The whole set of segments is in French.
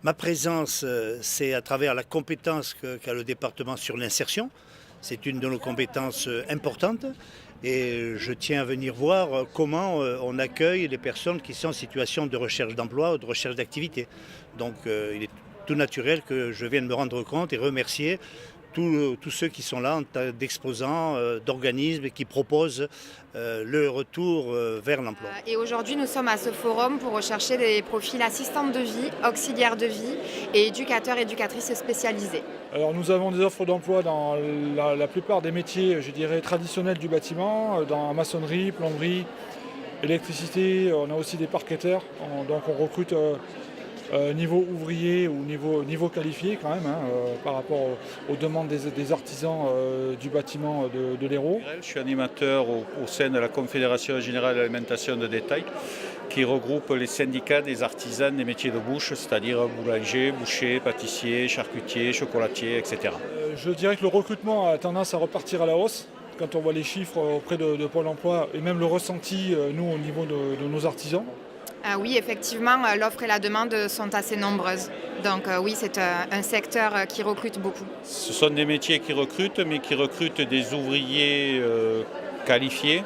Ma présence, c'est à travers la compétence qu'a le département sur l'insertion. C'est une de nos compétences importantes et je tiens à venir voir comment on accueille les personnes qui sont en situation de recherche d'emploi ou de recherche d'activité. Donc il est tout naturel que je vienne me rendre compte et remercier tous ceux qui sont là en tas d'exposants, d'organismes qui proposent le retour vers l'emploi. Et aujourd'hui, nous sommes à ce forum pour rechercher des profils assistantes de vie, auxiliaires de vie et éducateurs, éducatrices spécialisés. Alors nous avons des offres d'emploi dans la plupart des métiers, je dirais, traditionnels du bâtiment, dans maçonnerie, plomberie, électricité, on a aussi des parqueteurs, donc on recrute niveau ouvrier ou niveau qualifié quand même, hein, par rapport aux demandes des artisans du bâtiment de l'Hérault. Je suis animateur au sein de la Confédération générale de l'alimentation de détail qui regroupe les syndicats des artisans des métiers de bouche, c'est-à-dire boulanger, boucher, pâtissier, charcutier, chocolatier, etc. Je dirais que le recrutement a tendance à repartir à la hausse quand on voit les chiffres auprès de Pôle emploi et même le ressenti, nous, au niveau de nos artisans. Oui, effectivement, l'offre et la demande sont assez nombreuses. Donc oui, c'est un secteur qui recrute beaucoup. Ce sont des métiers qui recrutent, mais qui recrutent des ouvriers qualifiés,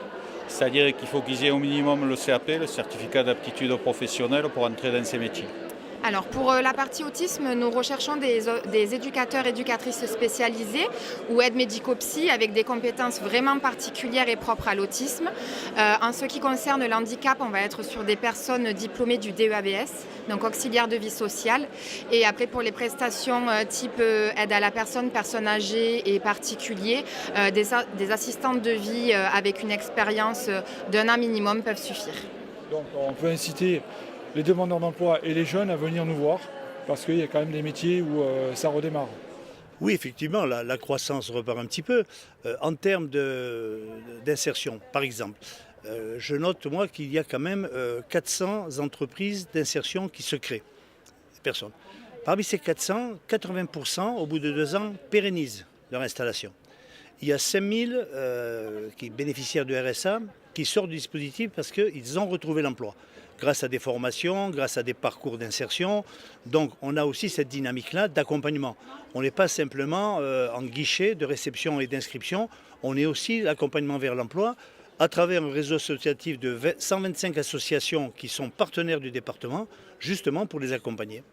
c'est-à-dire qu'il faut qu'ils aient au minimum le CAP, le certificat d'aptitude professionnelle, pour entrer dans ces métiers. Alors pour la partie autisme, nous recherchons des éducateurs, éducatrices spécialisés ou aides médico-psy avec des compétences vraiment particulières et propres à l'autisme. En ce qui concerne l'handicap, on va être sur des personnes diplômées du DEABS, donc auxiliaires de vie sociale. Et après pour les prestations type aide à la personne, personnes âgées et particuliers, des assistantes de vie avec une expérience d'un an minimum peuvent suffire. Donc on peut inciter les demandeurs d'emploi et les jeunes à venir nous voir parce qu'il y a quand même des métiers où ça redémarre. Oui, effectivement, la croissance repart un petit peu. En termes d'insertion, par exemple, je note, moi, qu'il y a quand même 400 entreprises d'insertion qui se créent. Personnes. Parmi ces 400, 80%, au bout de 2 ans, pérennisent leur installation. Il y a 5000 qui bénéficiaires du RSA qui sortent du dispositif parce qu'ils ont retrouvé l'emploi, grâce à des formations, grâce à des parcours d'insertion. Donc on a aussi cette dynamique-là d'accompagnement. On n'est pas simplement en guichet de réception et d'inscription, on est aussi l'accompagnement vers l'emploi à travers un réseau associatif de 125 associations qui sont partenaires du département, justement pour les accompagner.